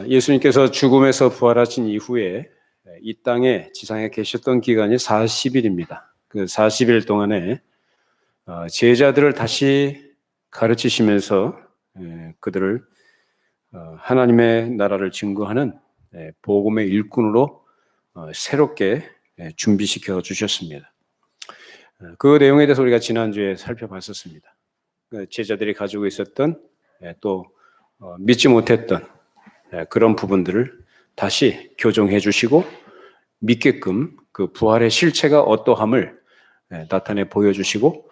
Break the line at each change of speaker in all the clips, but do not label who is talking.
예수님께서 죽음에서 부활하신 이후에 이 땅에 지상에 계셨던 기간이 40일입니다. 그 40일 동안에 제자들을 다시 가르치시면서 그들을 하나님의 나라를 증거하는 복음의 일꾼으로 새롭게 준비시켜 주셨습니다. 그 내용에 대해서 우리가 지난주에 살펴봤었습니다. 제자들이 가지고 있었던 또 믿지 못했던 그런 부분들을 다시 교정해 주시고 믿게끔 그 부활의 실체가 어떠함을 나타내 보여주시고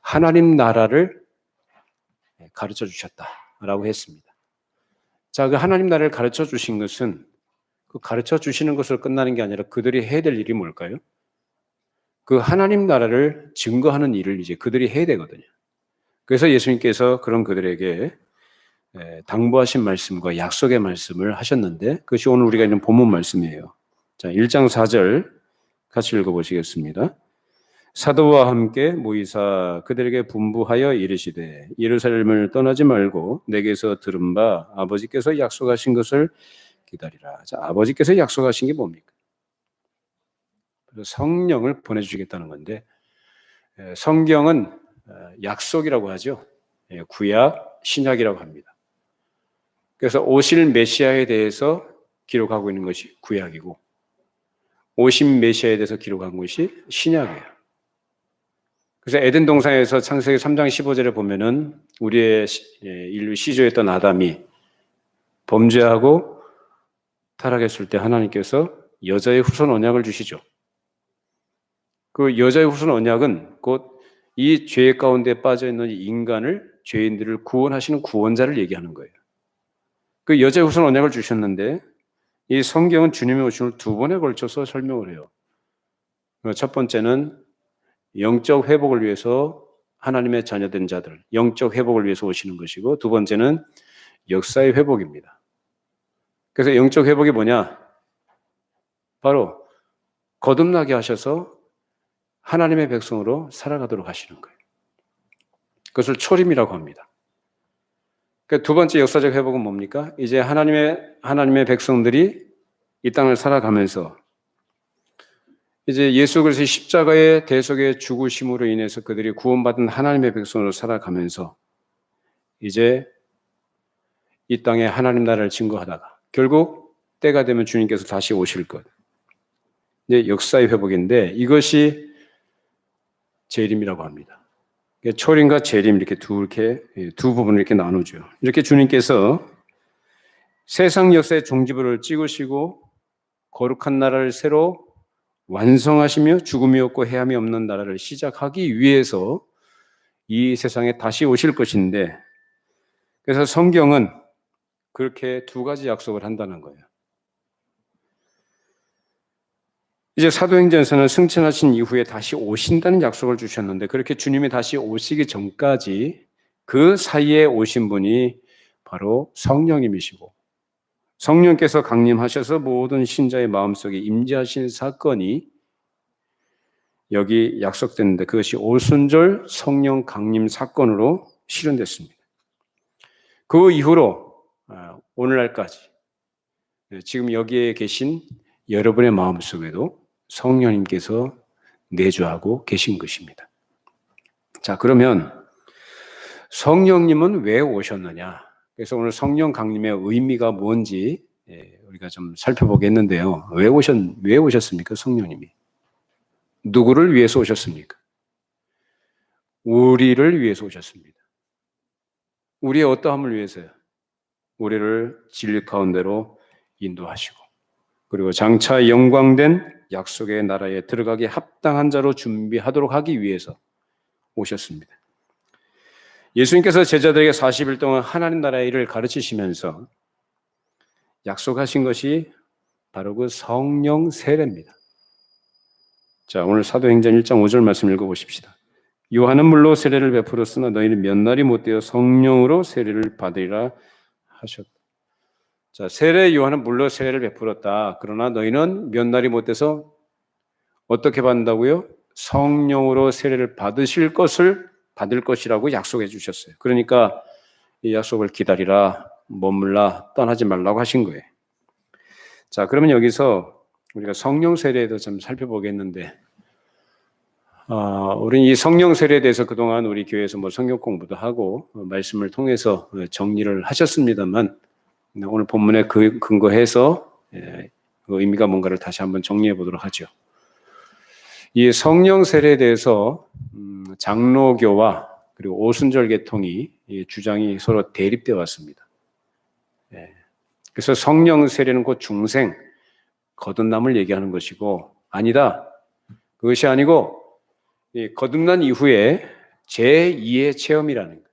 하나님 나라를 가르쳐 주셨다라고 했습니다. 자, 그 하나님 나라를 가르쳐 주신 것은 그 가르쳐 주시는 것으로 끝나는 게 아니라 그들이 해야 될 일이 뭘까요? 그 하나님 나라를 증거하는 일을 이제 그들이 해야 되거든요. 그래서 예수님께서 그런 그들에게 당부하신 말씀과 약속의 말씀을 하셨는데 그것이 오늘 우리가 있는 본문 말씀이에요. 자, 1장 4절 같이 읽어보시겠습니다. 사도와 함께 모이사 그들에게 분부하여 이르시되 예루살렘을 떠나지 말고 내게서 들은 바 아버지께서 약속하신 것을 기다리라. 자, 아버지께서 약속하신 게 뭡니까? 성령을 보내주시겠다는 건데 성경은 약속이라고 하죠. 구약, 신약이라고 합니다. 그래서 오실 메시아에 대해서 기록하고 있는 것이 구약이고 오신 메시아에 대해서 기록한 것이 신약이에요. 그래서 에덴 동산에서 창세기 3장 15절에 보면은 우리의 인류 시조였던 아담이 범죄하고 타락했을 때 하나님께서 여자의 후손 언약을 주시죠. 그 여자의 후손 언약은 곧 이 죄 가운데 빠져 있는 인간을 죄인들을 구원하시는 구원자를 얘기하는 거예요. 그 여자의 후손 언약을 주셨는데 이 성경은 주님의 오심을 두 번에 걸쳐서 설명을 해요. 첫 번째는 영적 회복을 위해서 하나님의 자녀된 자들, 영적 회복을 위해서 오시는 것이고 두 번째는 역사의 회복입니다. 그래서 영적 회복이 뭐냐? 바로 거듭나게 하셔서 하나님의 백성으로 살아가도록 하시는 거예요. 그것을 초림이라고 합니다. 그러니까 두 번째 역사적 회복은 뭡니까? 이제 하나님의 백성들이 이 땅을 살아가면서 이제 예수 그리스도의 십자가의 대속의 죽으심으로 인해서 그들이 구원받은 하나님의 백성으로 살아가면서 이제 이 땅에 하나님 나라를 증거하다가 결국 때가 되면 주님께서 다시 오실 것. 이제 역사의 회복인데 이것이 재림이라고 합니다. 초림과 재림 이렇게 두 부분을 이렇게 나누죠. 이렇게 주님께서 세상 역사의 종지부를 찍으시고 거룩한 나라를 새로 완성하시며 죽음이 없고 해함이 없는 나라를 시작하기 위해서 이 세상에 다시 오실 것인데 그래서 성경은 그렇게 두 가지 약속을 한다는 거예요. 이제 사도행전에서는 승천하신 이후에 다시 오신다는 약속을 주셨는데 그렇게 주님이 다시 오시기 전까지 그 사이에 오신 분이 바로 성령님이시고 성령께서 강림하셔서 모든 신자의 마음속에 임재하신 사건이 여기 약속됐는데 그것이 오순절 성령 강림 사건으로 실현됐습니다. 그 이후로 오늘날까지 지금 여기에 계신 여러분의 마음속에도 성령님께서 내주하고 계신 것입니다. 자, 그러면 성령님은 왜 오셨느냐? 그래서 오늘 성령 강림의 의미가 뭔지 우리가 좀 살펴보겠는데요. 왜 오셨습니까? 성령님이. 누구를 위해서 오셨습니까? 우리를 위해서 오셨습니다. 우리의 어떠함을 위해서요? 우리를 진리 가운데로 인도하시고 그리고 장차 영광된 약속의 나라에 들어가기 합당한 자로 준비하도록 하기 위해서 오셨습니다. 예수님께서 제자들에게 40일 동안 하나님 나라의 일을 가르치시면서 약속하신 것이 바로 그 성령 세례입니다. 자, 오늘 사도행전 1장 5절 말씀 읽어보십시다. 요한은 물로 세례를 베풀었으나 너희는 몇 날이 못되어 성령으로 세례를 받으리라 하셨다. 자, 요한은 물로 세례를 베풀었다. 그러나 너희는 몇 날이 못돼서 어떻게 받는다고요? 성령으로 세례를 받을 것이라고 약속해 주셨어요. 그러니까 이 약속을 기다리라. 머물라 떠나지 말라고 하신 거예요. 자, 그러면 여기서 우리가 성령 세례도 좀 살펴보겠는데, 우리는 이 성령 세례에 대해서 그동안 우리 교회에서 뭐 성경 공부도 하고 말씀을 통해서 정리를 하셨습니다만, 오늘 본문에 근거해서 그 의미가 뭔가를 다시 한번 정리해 보도록 하죠. 이 성령 세례에 대해서 장로교와 그리고 오순절 계통이 주장이 서로 대립되어 왔습니다. 그래서 성령 세례는 곧 중생, 거듭남을 얘기하는 것이고, 아니다. 그것이 아니고 거듭난 이후에 제2의 체험이라는 거예요.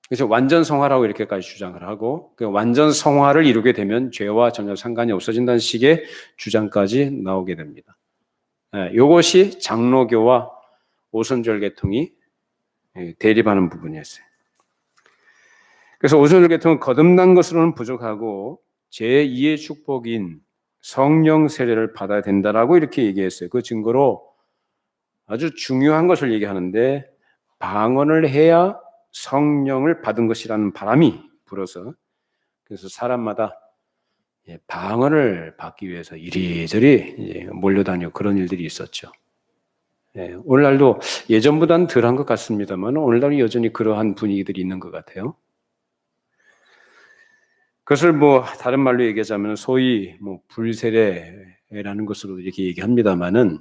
그래서 완전 성화라고 이렇게까지 주장을 하고, 그 완전 성화를 이루게 되면 죄와 전혀 상관이 없어진다는 식의 주장까지 나오게 됩니다. 이것이 장로교와 오순절 계통이 대립하는 부분이었어요. 그래서 오순절 계통은 거듭난 것으로는 부족하고 제2의 축복인 성령 세례를 받아야 된다라고 이렇게 얘기했어요. 그 증거로 아주 중요한 것을 얘기하는데, 방언을 해야 성령을 받은 것이라는 바람이 불어서, 그래서 사람마다 방언을 받기 위해서 이리저리 몰려다니고 그런 일들이 있었죠. 오늘날도 예전보다는 덜한 것 같습니다만 오늘날은 여전히 그러한 분위기들이 있는 것 같아요. 그것을 뭐 다른 말로 얘기하자면 소위 뭐 불세례라는 것으로 이렇게 얘기합니다만은,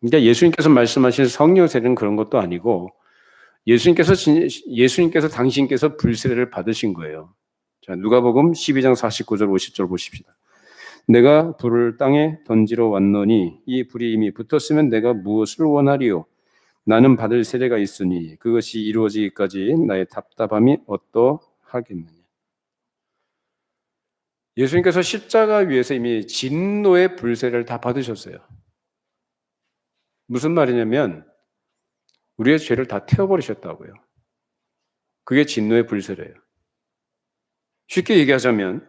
그러니까 예수님께서 말씀하신 성령 세례는 그런 것도 아니고 예수님께서 당신께서 불세례를 받으신 거예요. 자, 누가복음 12장 49절 50절 보십시다. 내가 불을 땅에 던지러 왔노니 이 불이 이미 붙었으면 내가 무엇을 원하리요? 나는 받을 세례가 있으니 그것이 이루어지기까지 나의 답답함이 어떠하겠느냐. 예수님께서 십자가 위에서 이미 진노의 불세례를 다 받으셨어요. 무슨 말이냐면 우리의 죄를 다 태워버리셨다고요. 그게 진노의 불세례예요. 쉽게 얘기하자면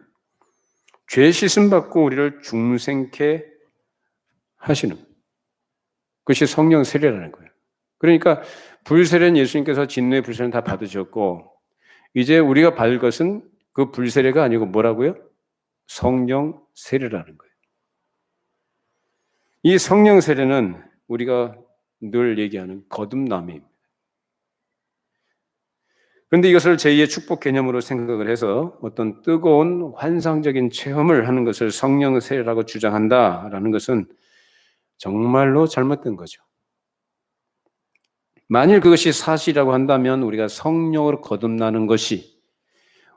죄 씻음 받고 우리를 중생케 하시는 그것이 성령 세례라는 거예요. 그러니까 불세례는 예수님께서 진노의 불세례는 다 받으셨고, 이제 우리가 받을 것은 그 불세례가 아니고 뭐라고요? 성령 세례라는 거예요. 이 성령 세례는 우리가 늘 얘기하는 거듭남입니다. 그런데 이것을 제2의 축복 개념으로 생각을 해서 어떤 뜨거운 환상적인 체험을 하는 것을 성령 세례라고 주장한다라는 것은 정말로 잘못된 거죠. 만일 그것이 사실이라고 한다면 우리가 성령으로 거듭나는 것이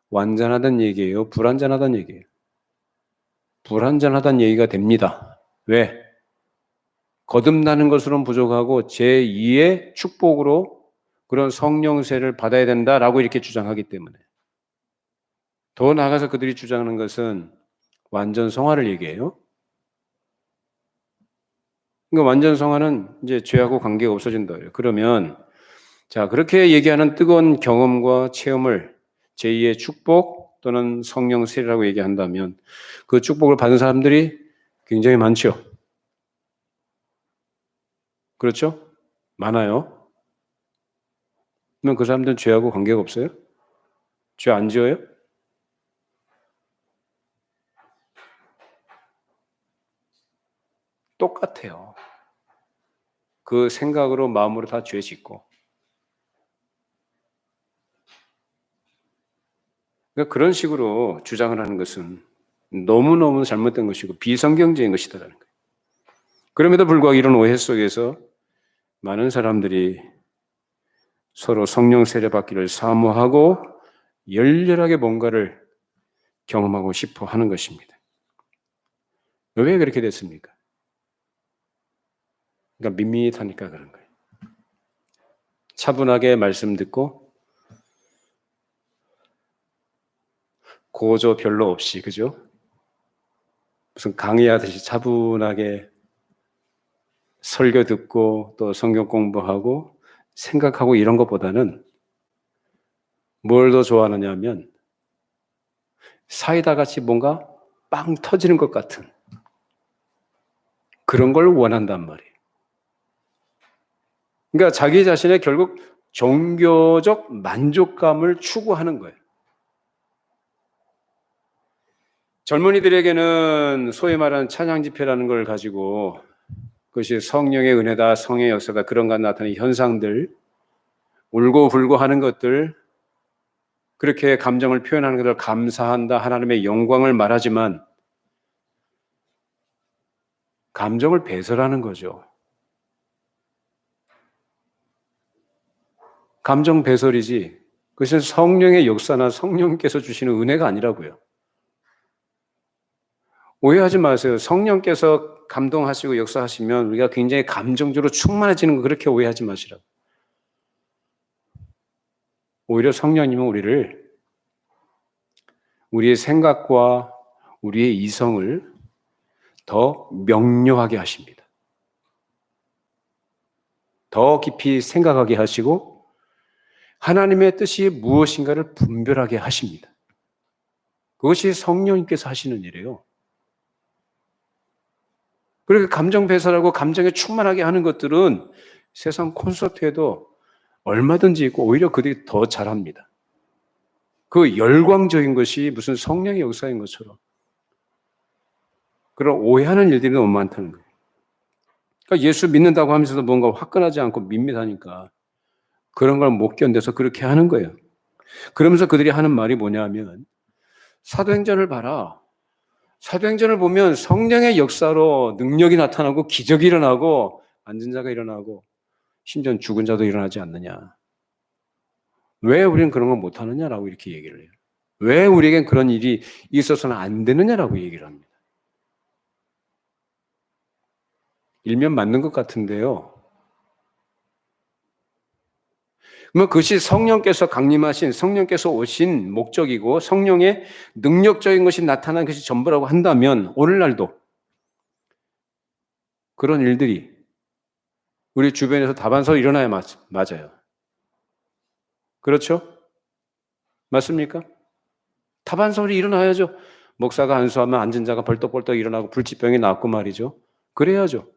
완전하다는 얘기예요? 불완전하다는 얘기예요? 불완전하다는 얘기가 됩니다. 왜? 거듭나는 것으로는 부족하고 제2의 축복으로 그런 성령 세례를 받아야 된다라고 이렇게 주장하기 때문에. 더 나아가서 그들이 주장하는 것은 완전 성화를 얘기해요. 그러니까 완전 성화는 이제 죄하고 관계가 없어진다. 그러면 자, 그렇게 얘기하는 뜨거운 경험과 체험을 제2의 축복 또는 성령 세례라고 얘기한다면 그 축복을 받은 사람들이 굉장히 많죠. 그렇죠? 많아요. 그러면 그 사람들은 죄하고 관계가 없어요? 죄 안 지어요? 똑같아요. 그 생각으로 마음으로 다 죄 짓고. 그러니까 그런 식으로 주장을 하는 것은 너무너무 잘못된 것이고 비성경적인 것이다라는 거예요. 그럼에도 불구하고 이런 오해 속에서 많은 사람들이 서로 성령 세례 받기를 사모하고 열렬하게 뭔가를 경험하고 싶어 하는 것입니다. 왜 그렇게 됐습니까? 그러니까 밋밋하니까 그런 거예요. 차분하게 말씀 듣고 고조 별로 없이, 그죠? 무슨 강의하듯이 차분하게 설교 듣고 또 성경 공부하고 생각하고 이런 것보다는 뭘 더 좋아하느냐 하면 사이다 같이 뭔가 빵 터지는 것 같은 그런 걸 원한단 말이에요. 그러니까 자기 자신의 결국 종교적 만족감을 추구하는 거예요. 젊은이들에게는 소위 말하는 찬양 집회라는 걸 가지고 그것이 성령의 은혜다, 성의 역사다, 그런 것 나타나는 현상들, 울고 불고 하는 것들, 그렇게 감정을 표현하는 것을 감사한다, 하나님의 영광을 말하지만 감정을 배설하는 거죠. 감정 배설이지 그것은 성령의 역사나 성령께서 주시는 은혜가 아니라고요. 오해하지 마세요. 성령께서 감동하시고 역사하시면 우리가 굉장히 감정적으로 충만해지는 거 그렇게 오해하지 마시라고. 오히려 성령님은 우리를 우리의 생각과 우리의 이성을 더 명료하게 하십니다. 더 깊이 생각하게 하시고 하나님의 뜻이 무엇인가를 분별하게 하십니다. 그것이 성령님께서 하시는 일이에요. 그렇게 감정 배설하고 감정에 충만하게 하는 것들은 세상 콘서트에도 얼마든지 있고 오히려 그들이 더 잘합니다. 그 열광적인 것이 무슨 성령의 역사인 것처럼 그런 오해하는 일들이 너무 많다는 거예요. 그러니까 예수 믿는다고 하면서도 뭔가 화끈하지 않고 밋밋하니까 그런 걸 못 견뎌서 그렇게 하는 거예요. 그러면서 그들이 하는 말이 뭐냐면 사도행전을 봐라. 사도행전을 보면 성령의 역사로 능력이 나타나고 기적이 일어나고 앉은 자가 일어나고 심지어 죽은 자도 일어나지 않느냐. 왜 우리는 그런 걸 못하느냐라고 이렇게 얘기를 해요. 왜 우리에겐 그런 일이 있어서는 안 되느냐라고 얘기를 합니다. 일면 맞는 것 같은데요. 그러면 그것이 성령께서 강림하신, 성령께서 오신 목적이고 성령의 능력적인 것이 나타난 것이 전부라고 한다면 오늘날도 그런 일들이 우리 주변에서 다반사로 일어나야 맞아요. 그렇죠? 맞습니까? 다반사로 일어나야죠. 목사가 안수하면 앉은 자가 벌떡벌떡 일어나고 불치병이 낫고 말이죠. 그래야죠.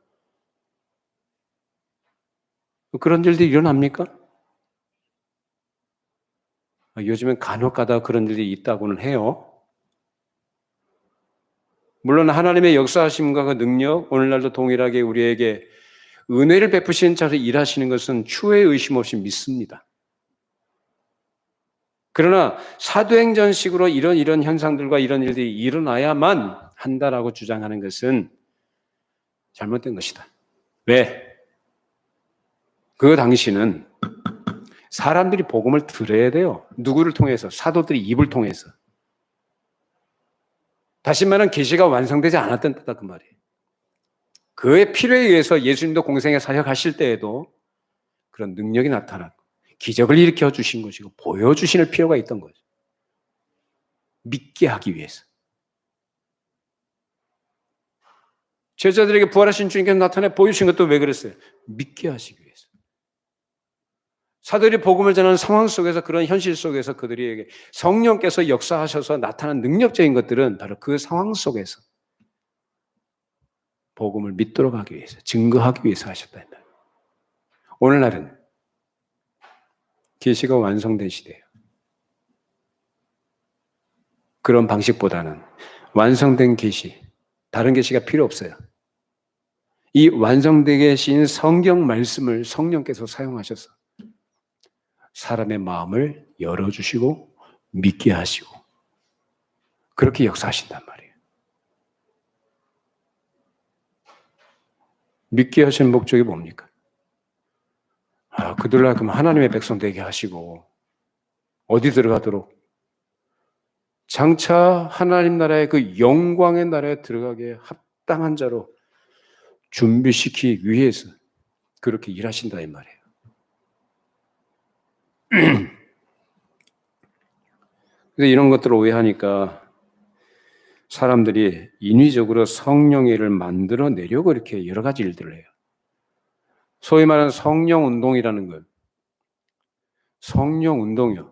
그런 일들이 일어납니까? 요즘엔 간혹 가다 그런 일이 있다고는 해요. 물론 하나님의 역사하심과 그 능력, 오늘날도 동일하게 우리에게 은혜를 베푸시는 자로 일하시는 것은 추후에 의심 없이 믿습니다. 그러나 사도행전식으로 이런 현상들과 이런 일들이 일어나야만 한다라고 주장하는 것은 잘못된 것이다. 왜? 그 당시는 사람들이 복음을 들어야 돼요. 누구를 통해서? 사도들이 입을 통해서. 다시 말하면 계시가 완성되지 않았던 때다 그 말이에요. 그의 필요에 의해서 예수님도 공생에 사역하실 때에도 그런 능력이 나타나고 기적을 일으켜 주신 것이고 보여주실 필요가 있던 거죠. 믿게 하기 위해서. 제자들에게 부활하신 주님께서 나타내 보여주신 것도 왜 그랬어요? 믿게 하시기 위해서. 사도들이 복음을 전하는 상황 속에서 그런 현실 속에서 그들에게 성령께서 역사하셔서 나타난 능력적인 것들은 바로 그 상황 속에서 복음을 믿도록 하기 위해서, 증거하기 위해서 하셨다. 오늘날은 계시가 완성된 시대예요. 그런 방식보다는 완성된 계시, 다른 계시가 필요 없어요. 이 완성되게 계신 성경 말씀을 성령께서 사용하셔서 사람의 마음을 열어주시고 믿게 하시고 그렇게 역사하신단 말이에요. 믿게 하시는 목적이 뭡니까? 그들로 하여금 하나님의 백성 되게 하시고 어디 들어가도록 장차 하나님 나라의 그 영광의 나라에 들어가게 합당한 자로 준비시키기 위해서 그렇게 일하신다 이 말이에요. 그래서 이런 것들을 오해하니까 사람들이 인위적으로 성령의 일을 만들어내려고 이렇게 여러 가지 일들을 해요. 소위 말하는 성령 운동이라는 건 성령 운동이요.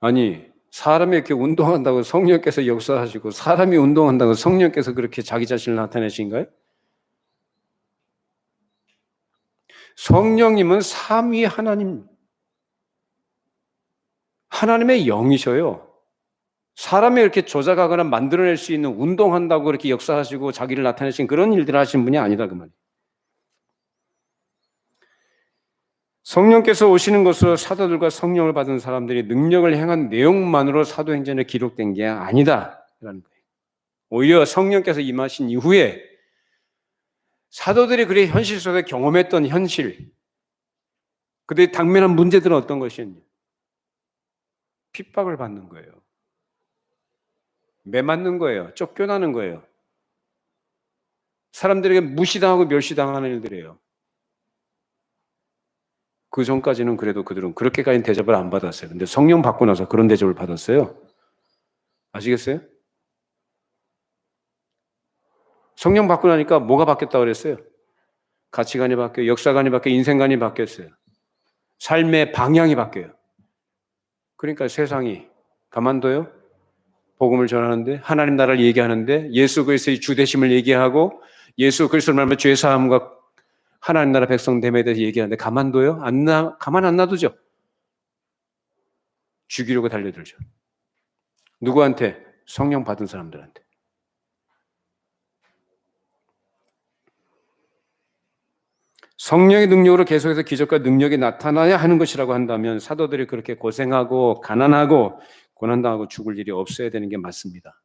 아니 사람이 이렇게 운동한다고 성령께서 역사하시고 사람이 운동한다고 성령께서 그렇게 자기 자신을 나타내신가요? 성령님은 삼위 하나님, 하나님의 영이셔요. 사람이 이렇게 조작하거나 만들어낼 수 있는 운동한다고 그렇게 역사하시고 자기를 나타내신 그런 일들을 하신 분이 아니다 그 말이에요. 성령께서 오시는 것으로 사도들과 성령을 받은 사람들이 능력을 행한 내용만으로 사도행전에 기록된 게 아니다라는 거예요. 오히려 성령께서 임하신 이후에 사도들이 그의 현실 속에 경험했던 현실, 그들이 당면한 문제들은 어떤 것이었냐? 핍박을 받는 거예요. 매맞는 거예요. 쫓겨나는 거예요. 사람들에게 무시당하고 멸시당하는 일들이에요. 그 전까지는 그래도 그들은 그렇게까지 대접을 안 받았어요. 근데 성령 받고 나서 그런 대접을 받았어요. 아시겠어요? 성령 받고 나니까 뭐가 바뀌었다고 그랬어요? 가치관이 바뀌어요. 역사관이 바뀌어요. 인생관이 바뀌었어요. 삶의 방향이 바뀌어요. 그러니까 세상이 가만둬요? 복음을 전하는데, 하나님 나라를 얘기하는데, 예수 그리스도의 주되심을 얘기하고 예수 그리스도를 말하면 죄사함과 하나님 나라 백성됨에 대해서 얘기하는데 가만둬요? 가만 안 놔두죠. 죽이려고 달려들죠. 누구한테? 성령 받은 사람들한테. 성령의 능력으로 계속해서 기적과 능력이 나타나야 하는 것이라고 한다면 사도들이 그렇게 고생하고 가난하고 고난당하고 죽을 일이 없어야 되는 게 맞습니다.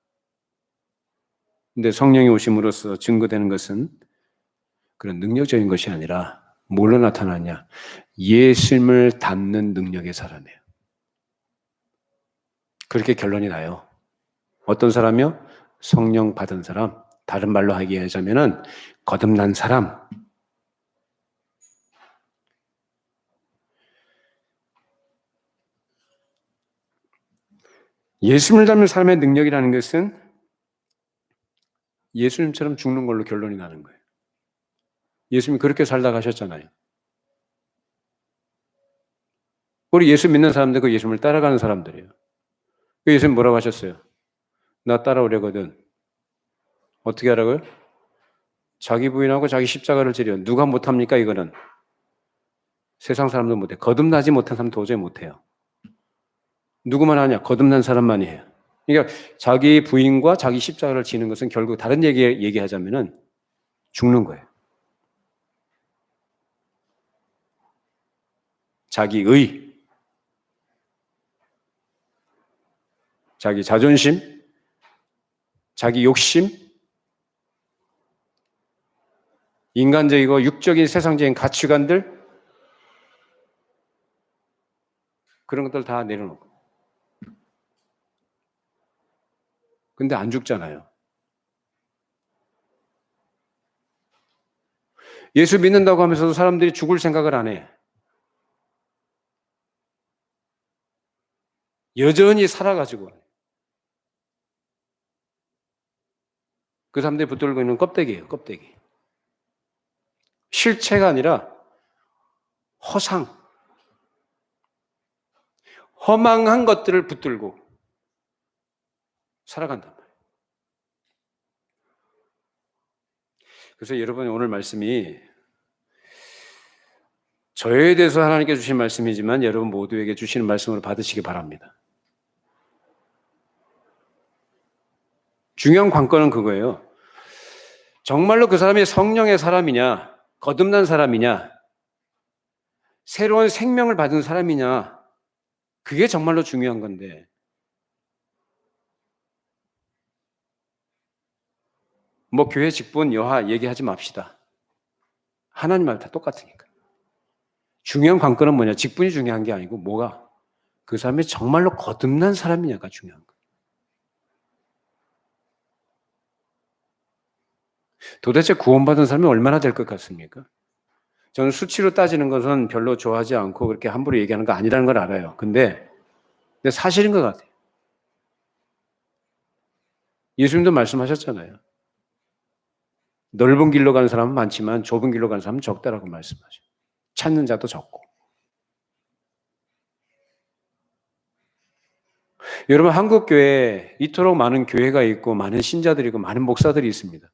근데 성령이 오심으로써 증거되는 것은 그런 능력적인 것이 아니라 뭘로 나타나냐? 예수님을 닮는 능력의 사람이에요. 그렇게 결론이 나요. 어떤 사람이요? 성령 받은 사람. 다른 말로 얘기하자면은 거듭난 사람. 예수님을 닮는 사람의 능력이라는 것은 예수님처럼 죽는 걸로 결론이 나는 거예요. 예수님이 그렇게 살다 가셨잖아요. 우리 예수 믿는 사람들 그 예수님을 따라가는 사람들이에요. 그 예수님 뭐라고 하셨어요? 나 따라오려거든. 어떻게 하라고요? 자기 부인하고 자기 십자가를 지려. 누가 못합니까 이거는? 세상 사람도 못해. 거듭나지 못한 사람 도저히 못해요. 누구만 하냐? 거듭난 사람만이 해요. 그러니까 자기 부인과 자기 십자가를 지는 것은 결국 다른 얘기하자면은 죽는 거예요. 자기의, 자기 자존심, 자기 욕심, 인간적이고 육적인 세상적인 가치관들 그런 것들 다 내려놓고. 근데 안 죽잖아요. 예수 믿는다고 하면서도 사람들이 죽을 생각을 안 해. 여전히 살아가지고. 그 사람들이 붙들고 있는 껍데기예요, 껍데기. 실체가 아니라 허상, 허망한 것들을 붙들고 살아간단 말이에요. 그래서 여러분 오늘 말씀이 저에 대해서 하나님께 주신 말씀이지만 여러분 모두에게 주시는 말씀으로 받으시기 바랍니다. 중요한 관건은 그거예요. 정말로 그 사람이 성령의 사람이냐, 거듭난 사람이냐, 새로운 생명을 받은 사람이냐, 그게 정말로 중요한 건데 뭐 교회 직분 여하 얘기하지 맙시다. 하나님 말 다 똑같으니까. 중요한 관건은 뭐냐? 직분이 중요한 게 아니고 뭐가? 그 사람이 정말로 거듭난 사람이냐가 중요한 거예요. 도대체 구원받은 사람이 얼마나 될 것 같습니까? 저는 수치로 따지는 것은 별로 좋아하지 않고 그렇게 함부로 얘기하는 거 아니라는 걸 알아요. 근데 사실인 것 같아요. 예수님도 말씀하셨잖아요. 넓은 길로 가는 사람은 많지만 좁은 길로 가는 사람은 적다라고 말씀하죠. 찾는 자도 적고. 여러분 한국 교회에 이토록 많은 교회가 있고 많은 신자들이 있고 많은 목사들이 있습니다.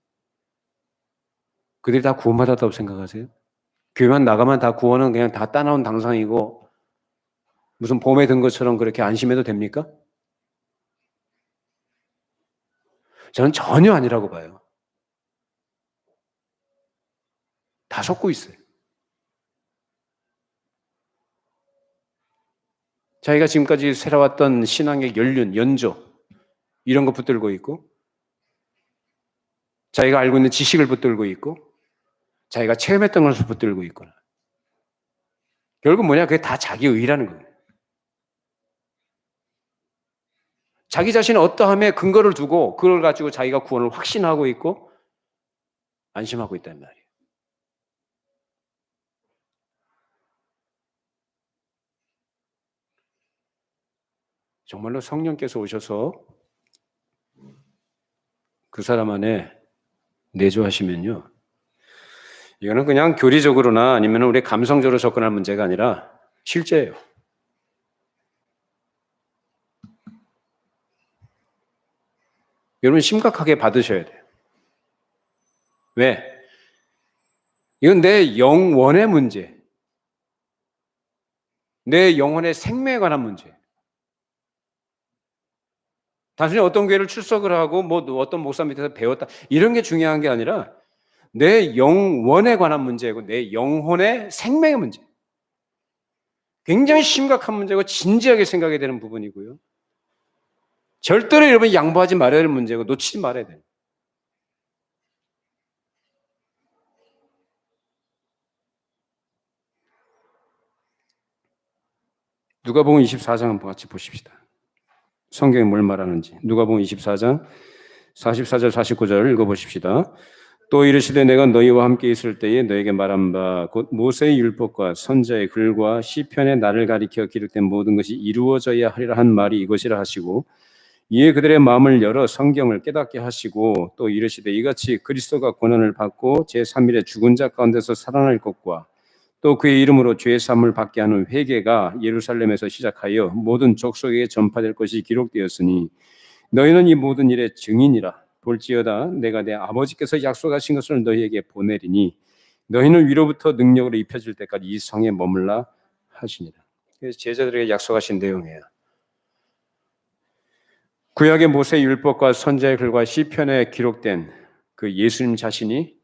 그들이 다 구원받았다고 생각하세요? 교회만 나가면 다 구원은 그냥 다 따나온 당상이고 무슨 봄에 든 것처럼 그렇게 안심해도 됩니까? 저는 전혀 아니라고 봐요. 다 섞고 있어요. 자기가 지금까지 살아왔던 신앙의 연륜, 연조 이런 거 붙들고 있고, 자기가 알고 있는 지식을 붙들고 있고, 자기가 체험했던 것을 붙들고 있거나, 결국 뭐냐? 그게 다 자기 의라는 거예요. 자기 자신의 어떠함에 근거를 두고 그걸 가지고 자기가 구원을 확신하고 있고 안심하고 있다는 말이에요. 정말로 성령께서 오셔서 그 사람 안에 내주하시면요, 이거는 그냥 교리적으로나 아니면 우리 감성적으로 접근할 문제가 아니라 실제예요. 여러분 심각하게 받으셔야 돼요. 왜? 이건 내 영원의 문제, 내 영혼의 생명에 관한 문제. 단순히 어떤 교회를 출석을 하고 뭐 어떤 목사 밑에서 배웠다 이런 게 중요한 게 아니라 내 영원에 관한 문제고 내 영혼의 생명의 문제. 굉장히 심각한 문제고 진지하게 생각해야 되는 부분이고요. 절대로 여러분 양보하지 말아야 할 문제고 놓치지 말아야 돼요. 누가복음 24장 한번 같이 보십시다. 성경이 뭘 말하는지. 누가복음 24장 44절 49절 읽어보십시다. 또 이르시되 내가 너희와 함께 있을 때에 너에게 말한 바 곧 모세의 율법과 선지자의 글과 시편의 나를 가리켜 기록된 모든 것이 이루어져야 하리라 한 말이 이것이라 하시고 이에 그들의 마음을 열어 성경을 깨닫게 하시고 또 이르시되 이같이 그리스도가 고난을 받고 제3일에 죽은 자 가운데서 살아날 것과 또 그의 이름으로 죄 사함을 받게 하는 회개가 예루살렘에서 시작하여 모든 족속에게 전파될 것이 기록되었으니 너희는 이 모든 일의 증인이라. 볼지어다 내가 내 아버지께서 약속하신 것을 너희에게 보내리니 너희는 위로부터 능력으로 입혀질 때까지 이 성에 머물라 하시니라. 그래서 제자들에게 약속하신 내용이에요. 구약의 모세 율법과 선지자의 글과 시편에 기록된 그 예수님 자신이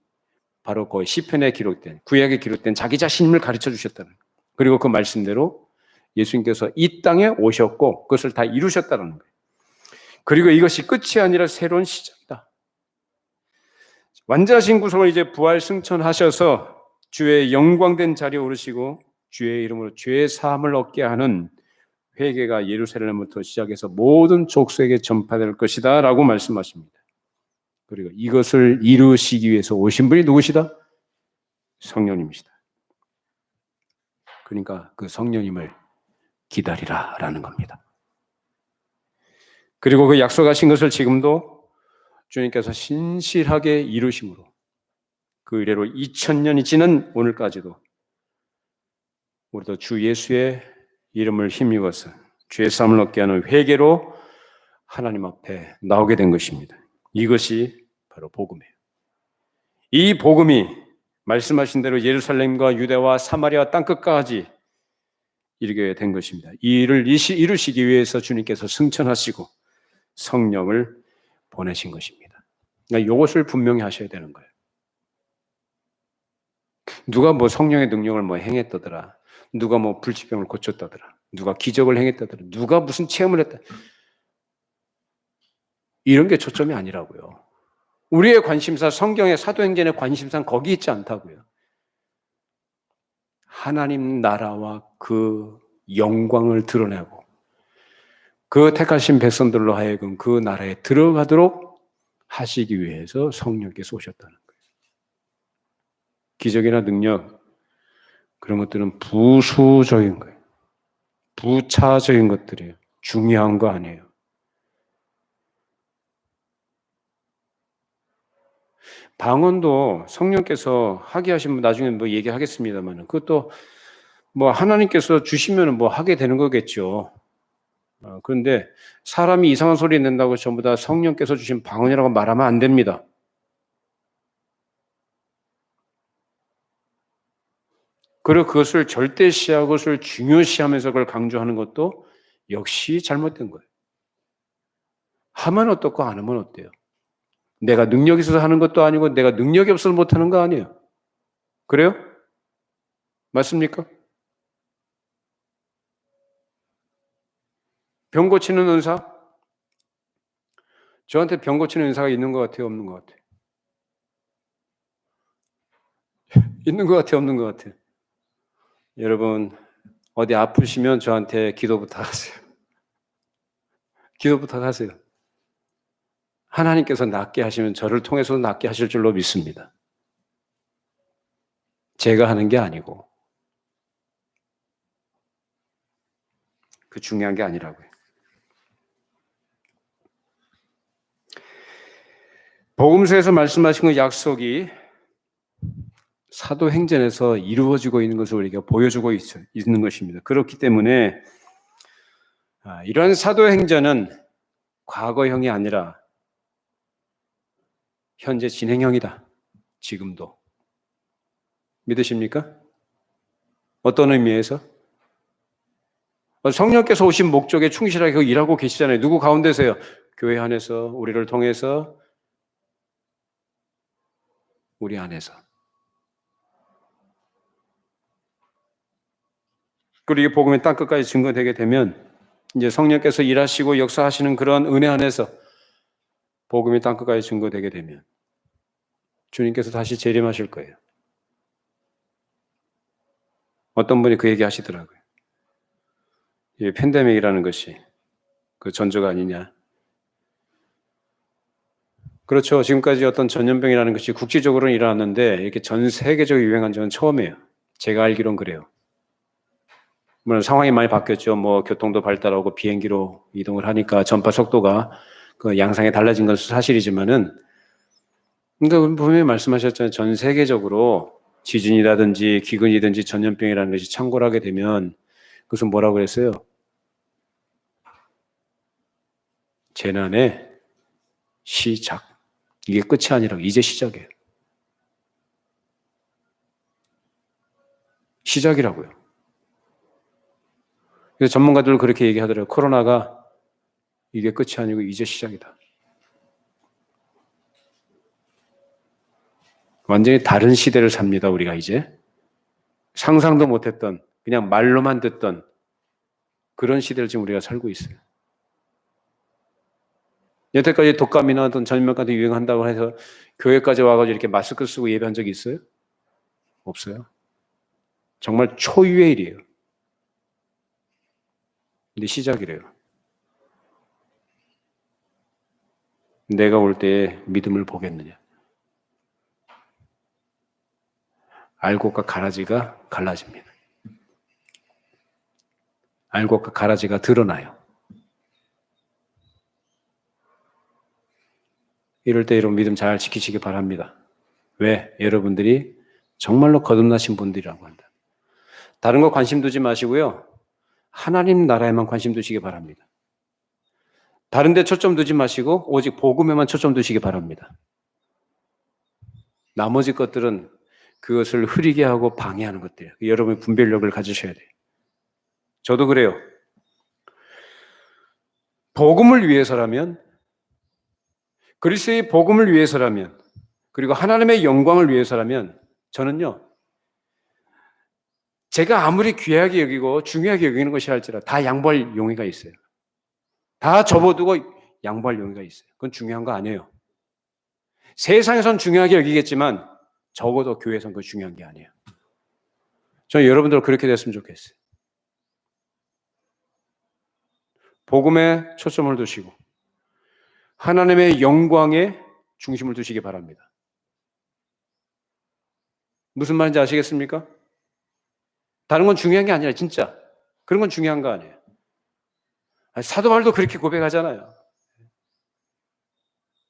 바로 그 시편에 기록된 구약에 기록된 자기 자신임을 가르쳐 주셨다는 거예요. 그리고 그 말씀대로 예수님께서 이 땅에 오셨고 그것을 다 이루셨다는 거예요. 그리고 이것이 끝이 아니라 새로운 시작이다. 완전하신 구속을 이제 부활 승천하셔서 주의 영광된 자리에 오르시고 주의 이름으로 죄 사함을 얻게 하는 회개가 예루살렘부터 시작해서 모든 족속에게 전파될 것이다 라고 말씀하십니다. 그리고 이것을 이루시기 위해서 오신 분이 누구시다? 성령님이시다. 그러니까 그 성령님을 기다리라 라는 겁니다. 그리고 그 약속하신 것을 지금도 주님께서 신실하게 이루심으로 그 이래로 2000년이 지난 오늘까지도 우리도 주 예수의 이름을 힘입어서 죄 사함을 얻게 하는 회개로 하나님 앞에 나오게 된 것입니다. 이것이 바로 복음이에요. 이 복음이 말씀하신 대로 예루살렘과 유대와 사마리아 땅끝까지 이르게 된 것입니다. 이 일을 이루시기 위해서 주님께서 승천하시고 성령을 보내신 것입니다. 그러니까 이것을 분명히 하셔야 되는 거예요. 누가 뭐 성령의 능력을 뭐 행했다더라. 누가 뭐 불치병을 고쳤다더라. 누가 기적을 행했다더라. 누가 무슨 체험을 했다. 이런 게 초점이 아니라고요. 우리의 관심사, 성경의 사도행전의 관심사는 거기 있지 않다고요. 하나님 나라와 그 영광을 드러내고 그 택하신 백성들로 하여금 그 나라에 들어가도록 하시기 위해서 성령께서 오셨다는 거예요. 기적이나 능력 그런 것들은 부수적인 거예요. 부차적인 것들이에요. 중요한 거 아니에요. 방언도 성령께서 하게 하시면 나중에 뭐 얘기하겠습니다만 그것도 뭐 하나님께서 주시면 뭐 하게 되는 거겠죠. 그런데 사람이 이상한 소리 낸다고 전부 다 성령께서 주신 방언이라고 말하면 안 됩니다. 그리고 그것을 절대시하고 그것을 중요시하면서 그걸 강조하는 것도 역시 잘못된 거예요. 하면 어떻고 안 하면 어때요? 내가 능력이 있어서 하는 것도 아니고 내가 능력이 없어서 못하는 거 아니에요. 그래요? 맞습니까? 병 고치는 은사? 저한테 병 고치는 은사가 있는 것 같아요? 없는 것 같아요? 있는 것 같아요? 없는 것 같아요? 여러분, 어디 아프시면 저한테 기도 부탁하세요. 기도 부탁하세요. 하나님께서 낫게 하시면 저를 통해서도 낫게 하실 줄로 믿습니다. 제가 하는 게 아니고 그 중요한 게 아니라고요. 복음서에서 말씀하신 그 약속이 사도행전에서 이루어지고 있는 것을 우리가 보여주고 있는 것입니다. 그렇기 때문에 이러한 사도행전은 과거형이 아니라 현재 진행형이다. 지금도. 믿으십니까? 어떤 의미에서? 성령께서 오신 목적에 충실하게 일하고 계시잖아요. 누구 가운데서요? 교회 안에서, 우리를 통해서, 우리 안에서. 그리고 이 복음이 땅끝까지 증거되게 되면 이제 성령께서 일하시고 역사하시는 그런 은혜 안에서 복음이 땅끝까지 증거되게 되면 주님께서 다시 재림하실 거예요. 어떤 분이 그 얘기 하시더라고요. 이 팬데믹이라는 것이 그 전조가 아니냐. 그렇죠. 지금까지 어떤 전염병이라는 것이 국지적으로는 일어났는데 이렇게 전 세계적으로 유행한 적은 처음이에요. 제가 알기론 그래요. 물론 상황이 많이 바뀌었죠. 뭐 교통도 발달하고 비행기로 이동을 하니까 전파 속도가 그 양상이 달라진 것은 사실이지만은 근데 분명히 말씀하셨잖아요. 전 세계적으로 지진이라든지 기근이든지 전염병이라는 것이 창궐하게 되면 그것은 뭐라고 그랬어요? 재난의 시작. 이게 끝이 아니라 이제 시작이에요. 시작이라고요. 그래서 전문가들은 그렇게 얘기하더라고요. 코로나가 이게 끝이 아니고 이제 시작이다. 완전히 다른 시대를 삽니다. 우리가 이제. 상상도 못했던 그냥 말로만 듣던 그런 시대를 지금 우리가 살고 있어요. 여태까지 독감이나 어떤 전염병까지 유행한다고 해서 교회까지 와가지고 이렇게 마스크 쓰고 예배한 적이 있어요? 없어요. 정말 초유의 일이에요. 근데 시작이래요. 내가 올 때에 믿음을 보겠느냐. 알곡과 가라지가 갈라집니다. 알곡과 가라지가 드러나요. 이럴 때 여러분 믿음 잘 지키시기 바랍니다. 왜? 여러분들이 정말로 거듭나신 분들이라고 한다. 다른 거 관심 두지 마시고요. 하나님 나라에만 관심 두시기 바랍니다. 다른 데 초점 두지 마시고 오직 복음에만 초점 두시기 바랍니다. 나머지 것들은 그것을 흐리게 하고 방해하는 것들이에요. 여러분의 분별력을 가지셔야 돼요. 저도 그래요. 복음을 위해서라면, 그리스도의 복음을 위해서라면, 그리고 하나님의 영광을 위해서라면 저는요. 제가 아무리 귀하게 여기고 중요하게 여기는 것이 할지라 다 양보할 용의가 있어요. 다 접어두고 양보할 용의가 있어요. 그건 중요한 거 아니에요. 세상에선 중요하게 여기겠지만 적어도 교회에선 그건 중요한 게 아니에요. 저는 여러분들 그렇게 됐으면 좋겠어요. 복음에 초점을 두시고 하나님의 영광에 중심을 두시기 바랍니다. 무슨 말인지 아시겠습니까? 다른 건 중요한 게 아니라 진짜 그런 건 중요한 거 아니에요. 사도 바울도 그렇게 고백하잖아요.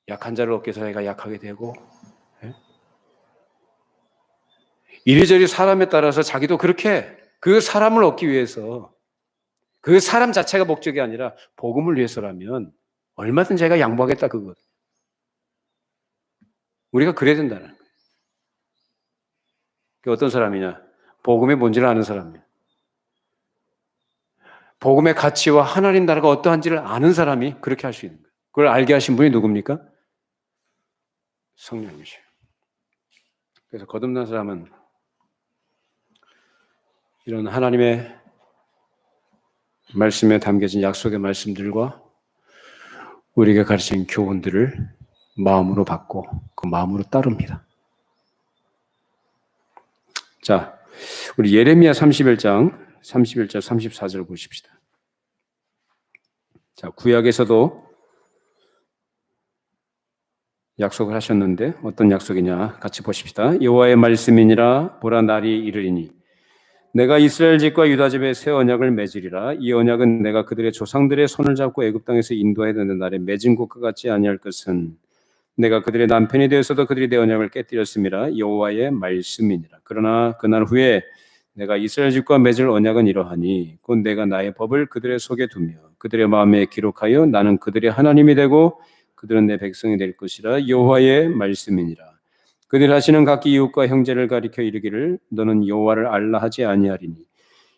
약한 자를 얻기 위해서 내가 약하게 되고 이리저리 사람에 따라서 자기도 그렇게 그 사람을 얻기 위해서 그 사람 자체가 목적이 아니라 복음을 위해서라면 얼마든 제가 양보하겠다 그것. 우리가 그래야 된다는 거예요. 어떤 사람이냐? 복음의 본질을 아는 사람이에요. 복음의 가치와 하나님 나라가 어떠한지를 아는 사람이 그렇게 할 수 있는 거예요. 그걸 알게 하신 분이 누굽니까? 성령이시요. 그래서 거듭난 사람은 이런 하나님의 말씀에 담겨진 약속의 말씀들과 우리에게 가르친 교훈들을 마음으로 받고 그 마음으로 따릅니다. 자, 우리 예레미야 31장 34절 보십시다. 자, 구약에서도 약속을 하셨는데 어떤 약속이냐 같이 보십시다. 여호와의 말씀이니라 보라 날이 이르리니 내가 이스라엘 집과 유다 집에 새 언약을 맺으리라. 이 언약은 내가 그들의 조상들의 손을 잡고 애굽 땅에서 인도하여 내는 날에 맺은 것과 같지 아니할 것은 내가 그들의 남편이 되어서도 그들이 내 언약을 깨뜨렸음이라. 여호와의 말씀이니라. 그러나 그날 후에 내가 이스라엘 집과 맺을 언약은 이러하니 곧 내가 나의 법을 그들의 속에 두며 그들의 마음에 기록하여 나는 그들의 하나님이 되고 그들은 내 백성이 될 것이라. 여호와의 말씀이니라. 그들이 하시는 각기 이웃과 형제를 가리켜 이르기를 너는 여호와를 알라 하지 아니하리니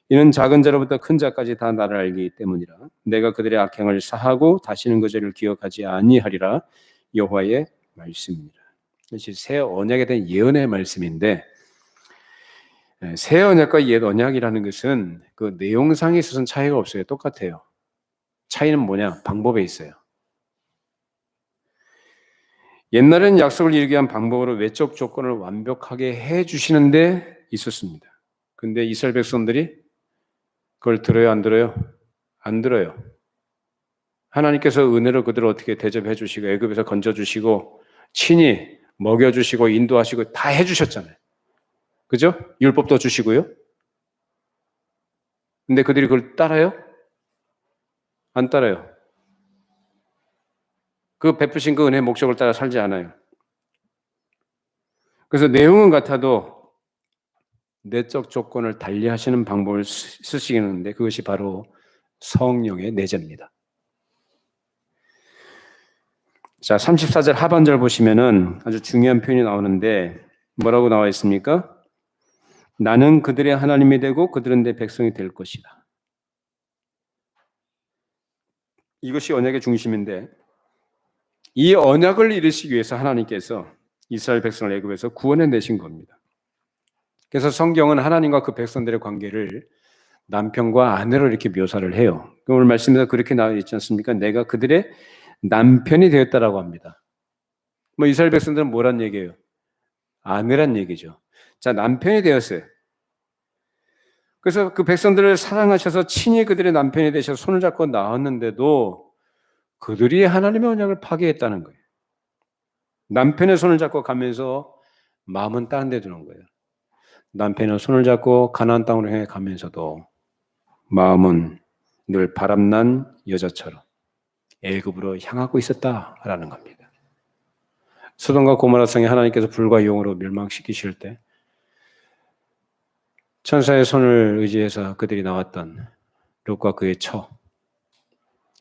이는 작은 자로부터 큰 자까지 다 나를 알기 때문이라. 내가 그들의 악행을 사하고 다시는 그 죄를 기억하지 아니하리라. 여호와의 말씀이니라. 이것이 새 언약에 대한 예언의 말씀인데 새 언약과 옛 언약이라는 것은 그 내용상에 있어서는 차이가 없어요. 똑같아요. 차이는 뭐냐? 방법에 있어요. 옛날에는 약속을 이루기 위한 방법으로 외적 조건을 완벽하게 해주시는데 있었습니다. 근데 이스라엘 백성들이 그걸 들어요, 안 들어요? 안 들어요. 하나님께서 은혜로 그들을 어떻게 대접해 주시고 애굽에서 건져 주시고 친히 먹여 주시고 인도하시고 다 해 주셨잖아요. 그죠? 율법도 주시고요. 근데 그들이 그걸 따라요? 안 따라요. 그 베푸신 그 은혜의 목적을 따라 살지 않아요. 그래서 내용은 같아도 내적 조건을 달리하시는 방법을 쓰시겠는데 그것이 바로 성령의 내재입니다. 자, 34절 하반절 보시면은 아주 중요한 표현이 나오는데 뭐라고 나와 있습니까? 나는 그들의 하나님이 되고 그들은 내 백성이 될 것이다. 이것이 언약의 중심인데 이 언약을 이루시기 위해서 하나님께서 이스라엘 백성을 애굽에서 구원해 내신 겁니다. 그래서 성경은 하나님과 그 백성들의 관계를 남편과 아내로 이렇게 묘사를 해요. 오늘 말씀에서 그렇게 나와 있지 않습니까? 내가 그들의 남편이 되었다라고 합니다. 뭐 이스라엘 백성들은 뭐란 얘기예요? 아내란 얘기죠. 자, 남편이 되었어요. 그래서 그 백성들을 사랑하셔서 친히 그들의 남편이 되셔서 손을 잡고 나왔는데도 그들이 하나님의 언약을 파괴했다는 거예요. 남편의 손을 잡고 가면서 마음은 다른 데 두는 거예요. 남편의 손을 잡고 가나안 땅으로 향해 가면서도 마음은 늘 바람난 여자처럼 애굽으로 향하고 있었다라는 겁니다. 소돔과 고모라 성에 하나님께서 불과 용으로 멸망시키실 때 천사의 손을 의지해서 그들이 나왔던 롯과 그의 처.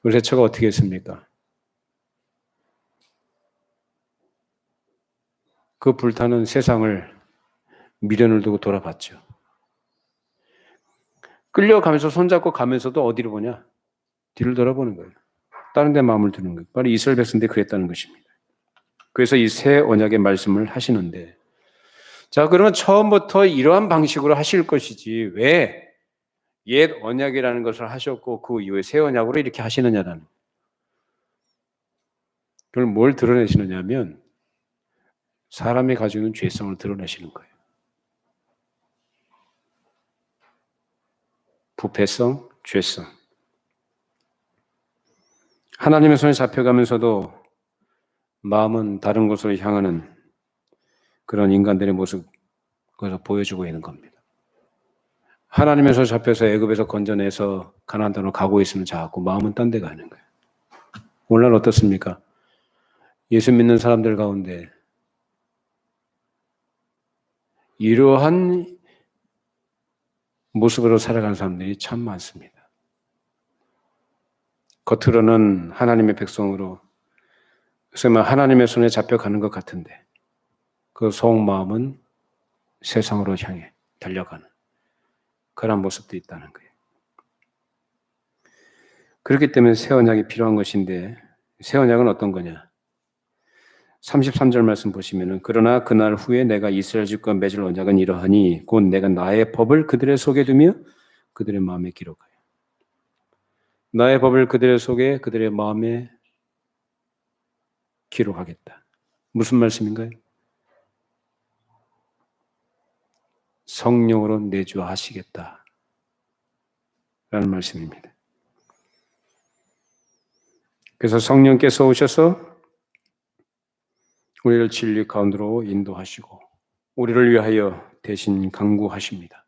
우리의 처가 어떻게 했습니까? 그 불타는 세상을 미련을 두고 돌아봤죠. 끌려가면서 손잡고 가면서도 어디로 보냐? 뒤를 돌아보는 거예요. 다른 데 마음을 두는 거예요. 바로 이스라엘 백성들이 그랬다는 것입니다. 그래서 이 새 언약의 말씀을 하시는데 자, 그러면 처음부터 이러한 방식으로 하실 것이지 왜 옛 언약이라는 것을 하셨고 그 이후에 새 언약으로 이렇게 하시느냐라는 그걸 뭘 드러내시느냐면 사람이 가지고 있는 죄성을 드러내시는 거예요. 부패성, 죄성. 하나님의 손에 잡혀가면서도 마음은 다른 곳으로 향하는 그런 인간들의 모습 그래서 보여주고 있는 겁니다. 하나님의 손에 잡혀서 애굽에서 건져내서 가나안 땅으로 가고 있으면 자꾸 마음은 딴 데 가는 거예요. 오늘날 어떻습니까? 예수 믿는 사람들 가운데 이러한 모습으로 살아가는 사람들이 참 많습니다. 겉으로는 하나님의 백성으로 그래서 하나님의 손에 잡혀가는 것 같은데 그 속마음은 세상으로 향해 달려가는 그런 모습도 있다는 거예요. 그렇기 때문에 새 언약이 필요한 것인데 새 언약은 어떤 거냐? 33절 말씀 보시면은 그러나 그날 후에 내가 이스라엘 집과 맺을 언약은 이러하니 곧 내가 나의 법을 그들의 속에 두며 그들의 마음에 기록하여 나의 법을 그들의 속에 그들의 마음에 기록하겠다. 무슨 말씀인가요? 성령으로 내주하시겠다 라는 말씀입니다. 그래서 성령께서 오셔서 우리를 진리 가운데로 인도하시고 우리를 위하여 대신 강구하십니다.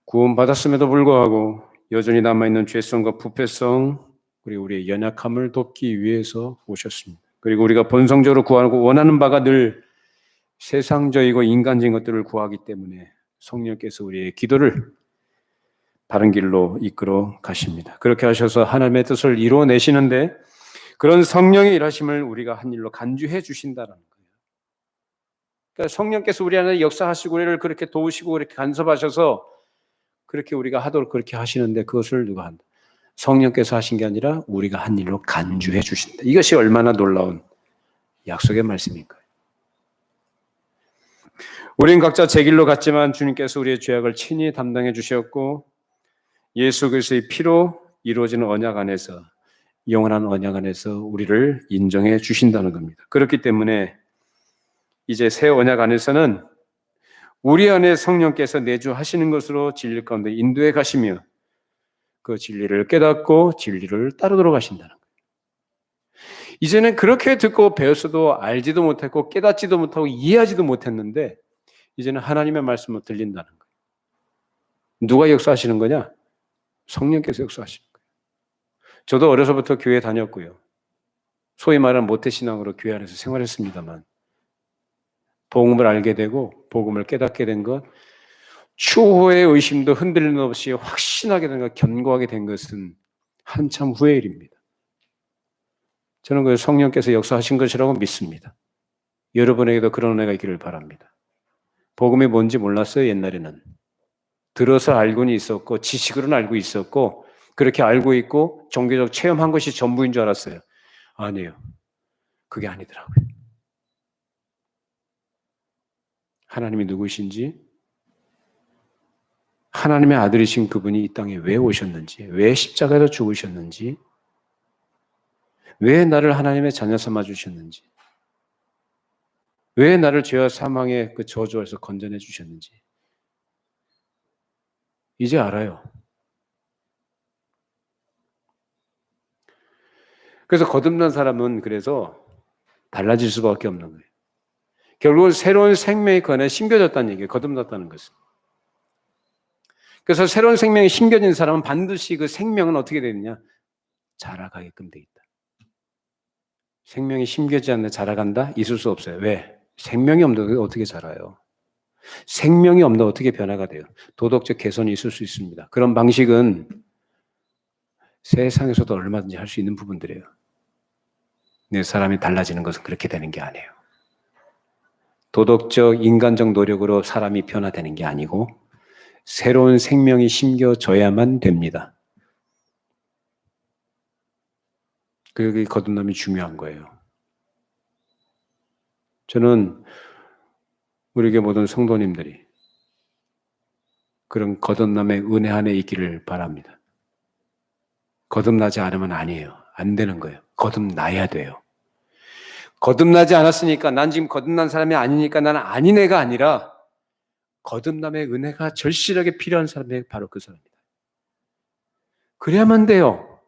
구원받았음에도 불구하고 여전히 남아있는 죄성과 부패성 그리고 우리의 연약함을 돕기 위해서 오셨습니다. 그리고 우리가 본성적으로 구하고 원하는 바가 늘 세상적이고 인간적인 것들을 구하기 때문에 성령께서 우리의 기도를 바른 길로 이끌어 가십니다. 그렇게 하셔서 하나님의 뜻을 이루어내시는데 그런 성령의 일하심을 우리가 한 일로 간주해 주신다는 거예요. 그러니까 성령께서 우리 안에 역사하시고 우리를 그렇게 도우시고 그렇게 간섭하셔서 그렇게 우리가 하도록 그렇게 하시는데 그것을 누가 한다? 성령께서 하신 게 아니라 우리가 한 일로 간주해 주신다. 이것이 얼마나 놀라운 약속의 말씀일까요? 우리는 각자 제 길로 갔지만 주님께서 우리의 죄악을 친히 담당해 주셨고 예수 그리스도의 피로 이루어지는 언약 안에서 영원한 언약 안에서 우리를 인정해 주신다는 겁니다. 그렇기 때문에 이제 새 언약 안에서는 우리 안에 성령께서 내주하시는 것으로 진리 가운데 인도해 가시며 그 진리를 깨닫고 진리를 따르도록 하신다는 거예요. 이제는 그렇게 듣고 배웠어도 알지도 못했고 깨닫지도 못하고 이해하지도 못했는데 이제는 하나님의 말씀으로 들린다는 거예요. 누가 역사하시는 거냐? 성령께서 역사하시는 거예요. 저도 어려서부터 교회 다녔고요. 소위 말하는 모태신앙으로 교회 안에서 생활했습니다만 복음을 알게 되고 복음을 깨닫게 된 것, 추호의 의심도 흔들림 없이 확신하게 된 것, 견고하게 된 것은 한참 후의 일입니다. 저는 그 성령께서 역사하신 것이라고 믿습니다. 여러분에게도 그런 은혜가 있기를 바랍니다. 복음이 뭔지 몰랐어요, 옛날에는. 들어서 알고는 있었고 지식으로는 알고 있었고 그렇게 알고 있고 종교적 체험한 것이 전부인 줄 알았어요. 아니에요. 그게 아니더라고요. 하나님이 누구신지, 하나님의 아들이신 그분이 이 땅에 왜 오셨는지, 왜 십자가에서 죽으셨는지, 왜 나를 하나님의 자녀 삼아 주셨는지, 왜 나를 죄와 사망의 그 저주에서 건져내 주셨는지 이제 알아요. 그래서 거듭난 사람은 그래서 달라질 수밖에 없는 거예요. 결국은 새로운 생명이 그 안에 심겨졌다는 얘기예요. 거듭났다는 것은. 그래서 새로운 생명이 심겨진 사람은 반드시 그 생명은 어떻게 되느냐? 자라가게끔 돼 있다. 생명이 심겨지지 않는데 자라간다? 있을 수 없어요. 왜? 생명이 없는데 어떻게 자라요? 생명이 없는데 어떻게 변화가 돼요? 도덕적 개선이 있을 수 있습니다. 그런 방식은 세상에서도 얼마든지 할 수 있는 부분들이에요. 내 사람이 달라지는 것은 그렇게 되는 게 아니에요. 도덕적, 인간적 노력으로 사람이 변화되는 게 아니고 새로운 생명이 심겨져야만 됩니다. 그게 거듭남이 중요한 거예요. 저는 우리에게 모든 성도님들이 그런 거듭남의 은혜 안에 있기를 바랍니다. 거듭나지 않으면 아니에요. 안 되는 거예요. 거듭나야 돼요. 거듭나지 않았으니까 난 지금 거듭난 사람이 아니니까 나는 아닌 애가 아니라 거듭남의 은혜가 절실하게 필요한 사람이 바로 그 사람입니다. 그래야만 돼요.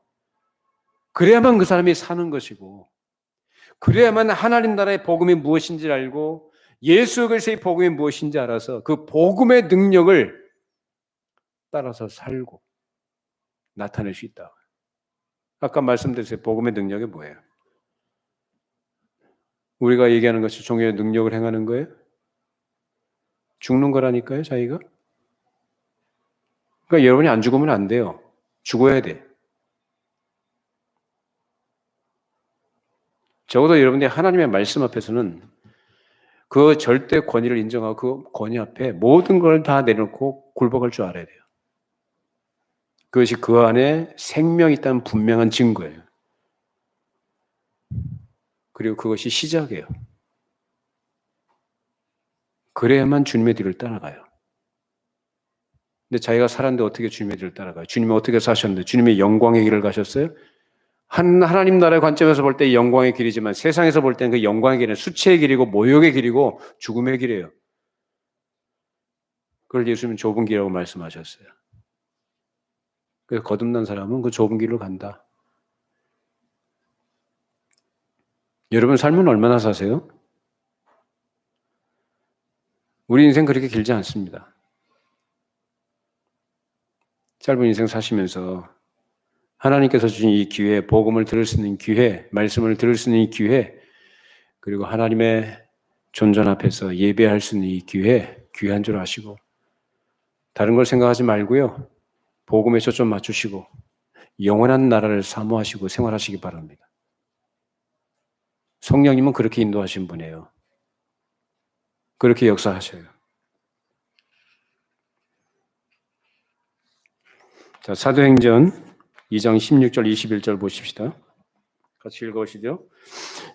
그래야만 그 사람이 사는 것이고 그래야만 하나님 나라의 복음이 무엇인지 알고 예수 그리스도의 복음이 무엇인지 알아서 그 복음의 능력을 따라서 살고 나타낼 수 있다. 아까 말씀드렸어요. 복음의 능력이 뭐예요? 우리가 얘기하는 것이 종교의 능력을 행하는 거예요? 죽는 거라니까요, 자기가? 그러니까 여러분이 안 죽으면 안 돼요. 죽어야 돼. 적어도 여러분들이 하나님의 말씀 앞에서는 그 절대 권위를 인정하고 그 권위 앞에 모든 걸 다 내려놓고 굴복할 줄 알아야 돼요. 그것이 그 안에 생명이 있다는 분명한 증거예요. 그리고 그것이 시작이에요. 그래야만 주님의 뒤를 따라가요. 근데 자기가 살았는데 어떻게 주님의 뒤를 따라가요? 주님이 어떻게 사셨는데? 주님의 영광의 길을 가셨어요? 하나님 나라의 관점에서 볼 때 영광의 길이지만 세상에서 볼 때는 그 영광의 길은 수치의 길이고 모욕의 길이고 죽음의 길이에요. 그걸 예수님은 좁은 길이라고 말씀하셨어요. 그래서 거듭난 사람은 그 좁은 길로 간다. 여러분 삶은 얼마나 사세요? 우리 인생 그렇게 길지 않습니다. 짧은 인생 사시면서 하나님께서 주신 이 기회, 복음을 들을 수 있는 기회, 말씀을 들을 수 있는 이 기회, 그리고 하나님의 존전 앞에서 예배할 수 있는 이 기회, 귀한 줄 아시고 다른 걸 생각하지 말고요. 복음에 초점 맞추시고 영원한 나라를 사모하시고 생활하시기 바랍니다. 성령님은 그렇게 인도하신 분이에요. 그렇게 역사하셔요. 자, 사도행전 2장 16절 21절 보십시다. 같이 읽어보시죠.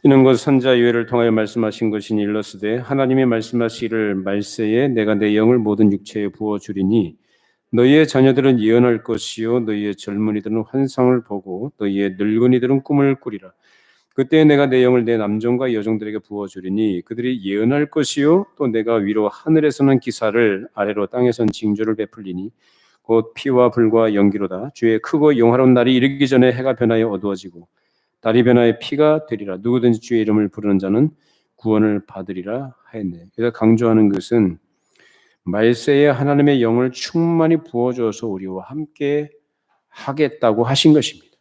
이는 곧 선자 요엘을 통하여 말씀하신 것이니 일러스되 하나님이 말씀하시기를 말세에 내가 내 영을 모든 육체에 부어주리니 너희의 자녀들은 예언할 것이요 너희의 젊은이들은 환상을 보고 너희의 늙은이들은 꿈을 꾸리라. 그때 내가 내 영을 내 남종과 여종들에게 부어주리니 그들이 예언할 것이요 또 내가 위로 하늘에서는 기사를 아래로 땅에선 징조를 베풀리니 곧 피와 불과 연기로다. 주의 크고 영화로운 날이 이르기 전에 해가 변하여 어두워지고 달이 변하여 피가 되리라. 누구든지 주의 이름을 부르는 자는 구원을 받으리라 하였네. 그래서 강조하는 것은 말세에 하나님의 영을 충만히 부어줘서 우리와 함께 하겠다고 하신 것입니다.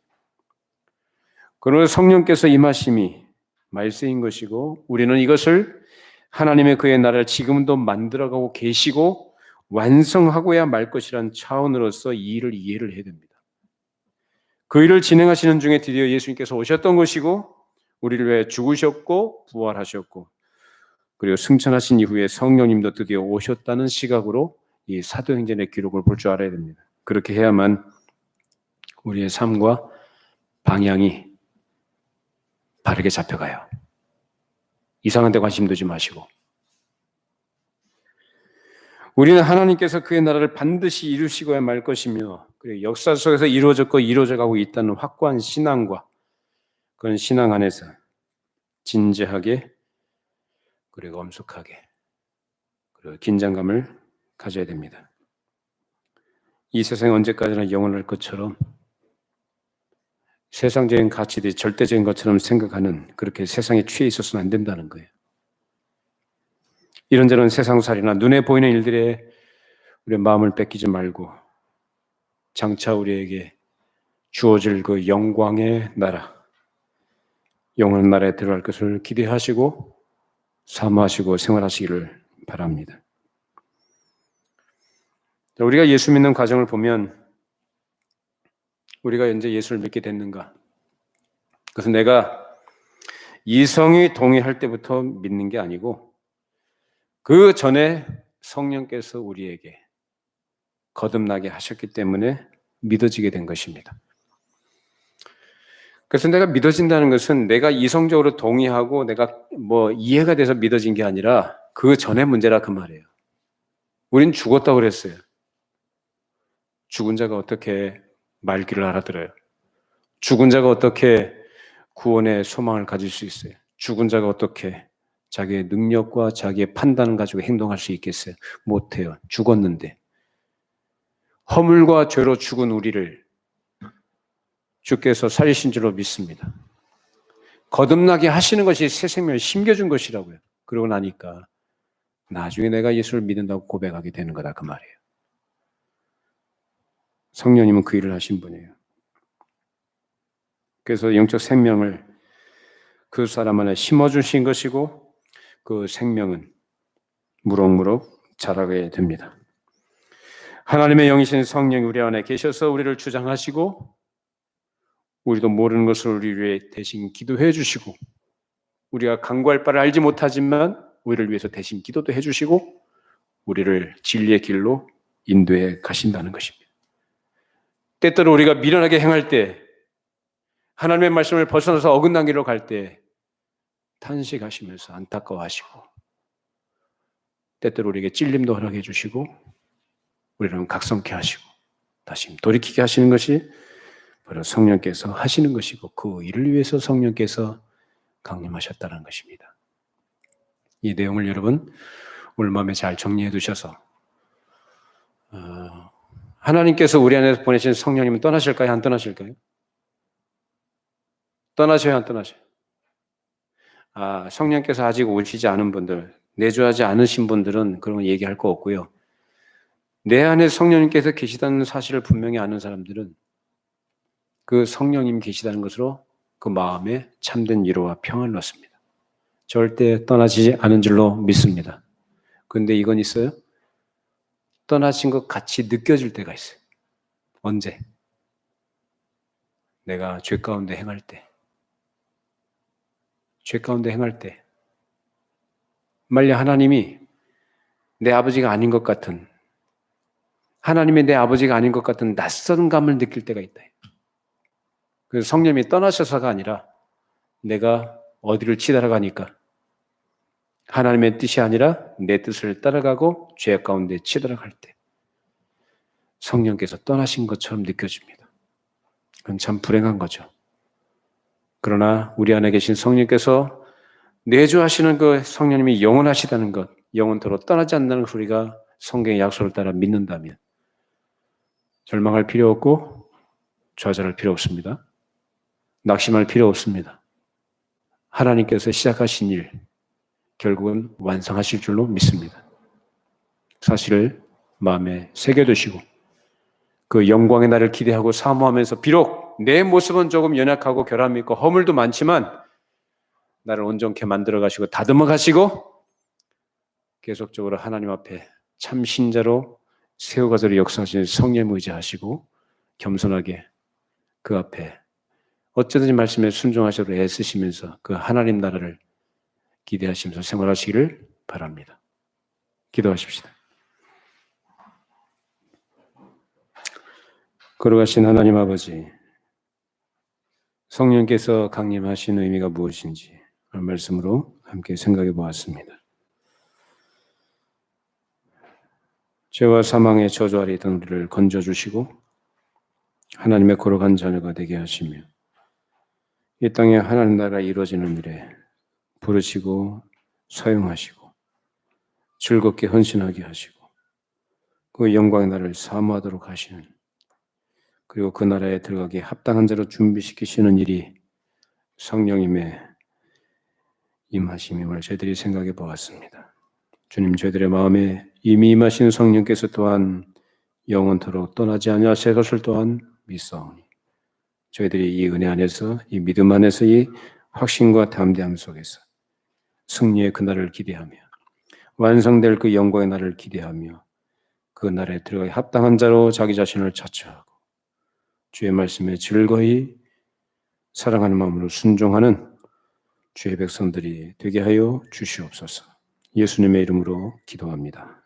그러나 성령께서 임하심이 말세인 것이고 우리는 이것을 하나님의 그의 나라를 지금도 만들어가고 계시고 완성하고야 말 것이라는 차원으로서 이 일을 이해를 해야 됩니다. 그 일을 진행하시는 중에 드디어 예수님께서 오셨던 것이고 우리를 위해 죽으셨고 부활하셨고 그리고 승천하신 이후에 성령님도 드디어 오셨다는 시각으로 이 사도행전의 기록을 볼 줄 알아야 됩니다. 그렇게 해야만 우리의 삶과 방향이 바르게 잡혀가요. 이상한 데 관심 두지 마시고 우리는 하나님께서 그의 나라를 반드시 이루시고야 말 것이며 그리고 역사 속에서 이루어졌고 이루어져가고 있다는 확고한 신앙과 그런 신앙 안에서 진지하게 그리고 엄숙하게 그리고 긴장감을 가져야 됩니다. 이 세상이 언제까지나 영원할 것처럼 세상적인 가치들이 절대적인 것처럼 생각하는 그렇게 세상에 취해 있어서는 안 된다는 거예요. 이런저런 세상살이나 눈에 보이는 일들에 우리의 마음을 뺏기지 말고 장차 우리에게 주어질 그 영광의 나라, 영원한 나라에 들어갈 것을 기대하시고 사모하시고 생활하시기를 바랍니다. 우리가 예수 믿는 과정을 보면 우리가 이제 예수를 믿게 됐는가? 그래서 내가 이성이 동의할 때부터 믿는 게 아니고 그 전에 성령께서 우리에게 거듭나게 하셨기 때문에 믿어지게 된 것입니다. 그래서 내가 믿어진다는 것은 내가 이성적으로 동의하고 내가 이해가 돼서 믿어진 게 아니라 그 전의 문제라 그 말이에요. 우린 죽었다고 그랬어요. 죽은 자가 어떻게 말귀를 알아들어요? 죽은 자가 어떻게 구원의 소망을 가질 수 있어요? 죽은 자가 어떻게 자기의 능력과 자기의 판단을 가지고 행동할 수 있겠어요? 못해요. 죽었는데. 허물과 죄로 죽은 우리를 주께서 살리신 줄로 믿습니다. 거듭나게 하시는 것이 새 생명을 심겨준 것이라고요. 그러고 나니까 나중에 내가 예수를 믿는다고 고백하게 되는 거다 그 말이에요. 성령님은 그 일을 하신 분이에요. 그래서 영적 생명을 그 사람 안에 심어주신 것이고 그 생명은 무럭무럭 자라게 됩니다. 하나님의 영이신 성령이 우리 안에 계셔서 우리를 주장하시고 우리도 모르는 것을 우리 위해 대신 기도해 주시고 우리가 간구할 바를 알지 못하지만 우리를 위해서 대신 기도도 해 주시고 우리를 진리의 길로 인도해 가신다는 것입니다. 때때로 우리가 미련하게 행할 때 하나님의 말씀을 벗어나서 어긋난 길로 갈 때 탄식하시면서 안타까워하시고 때때로 우리에게 찔림도 허락해 주시고 우리를 각성케 하시고 다시 돌이키게 하시는 것이 바로 성령께서 하시는 것이고 그 일을 위해서 성령께서 강림하셨다는 것입니다. 이 내용을 여러분 오늘 마음에 잘 정리해 두셔서 하나님께서 우리 안에서 보내신 성령님은 떠나실까요? 안 떠나실까요? 떠나셔요? 안 떠나셔요? 성령께서 아직 오시지 않은 분들, 내주하지 않으신 분들은 그런 거 얘기할 거 없고요. 내 안에 성령님께서 계시다는 사실을 분명히 아는 사람들은 그 성령님 계시다는 것으로 그 마음에 참된 위로와 평안을 얻습니다. 절대 떠나지 않은 줄로 믿습니다. 그런데 이건 있어요? 떠나신 것 같이 느껴질 때가 있어요. 언제? 내가 죄 가운데 행할 때. 죄 가운데 행할 때. 만약 하나님이 내 아버지가 아닌 것 같은, 하나님이 내 아버지가 아닌 것 같은 낯선 감을 느낄 때가 있다. 그래서 성령님이 떠나셔서가 아니라 내가 어디를 치달아가니까 하나님의 뜻이 아니라 내 뜻을 따라가고 죄 가운데 치달아갈 때 성령께서 떠나신 것처럼 느껴집니다. 그건 참 불행한 거죠. 그러나 우리 안에 계신 성령께서 내주하시는 그 성령님이 영원하시다는 것, 영원토록 떠나지 않는다는 걸 우리가 성경의 약속을 따라 믿는다면 절망할 필요 없고 좌절할 필요 없습니다. 낙심할 필요 없습니다. 하나님께서 시작하신 일 결국은 완성하실 줄로 믿습니다. 사실을 마음에 새겨두시고 그 영광의 날을 기대하고 사모하면서 비록 내 모습은 조금 연약하고 결함이 있고 허물도 많지만 나를 온전케 만들어 가시고 다듬어 가시고 계속적으로 하나님 앞에 참 신자로 세워가도록 역사하시는 성령 의지하시고 겸손하게 그 앞에 어쩌든지 말씀에 순종하시도록 애쓰시면서 그 하나님 나라를 기대하시면서 생활하시기를 바랍니다. 기도하십시다. 걸어가신 하나님 아버지, 성령께서 강림하신 의미가 무엇인지 말씀으로 함께 생각해 보았습니다. 죄와 사망의 저주 아래 있던 우리를 건져주시고 하나님의 거룩한 자녀가 되게 하시며 이 땅에 하나님 나라가 이루어지는 일에 부르시고 사용하시고 즐겁게 헌신하게 하시고 그 영광의 날을 사모하도록 하시는 그리고 그 나라에 들어가기에 합당한 자로 준비시키시는 일이 성령님의 임하심임을 저희들이 생각해 보았습니다. 주님, 저희들의 마음에 이미 임하신 성령께서 또한 영원토록 떠나지 아니하실 것을 또한 믿사오니 저희들이 이 은혜 안에서 이 믿음 안에서 이 확신과 담대함 속에서 승리의 그날을 기대하며 완성될 그 영광의 날을 기대하며 그 날에 들어가기 합당한 자로 자기 자신을 자처하고 주의 말씀에 즐거이 사랑하는 마음으로 순종하는 주의 백성들이 되게 하여 주시옵소서. 예수님의 이름으로 기도합니다.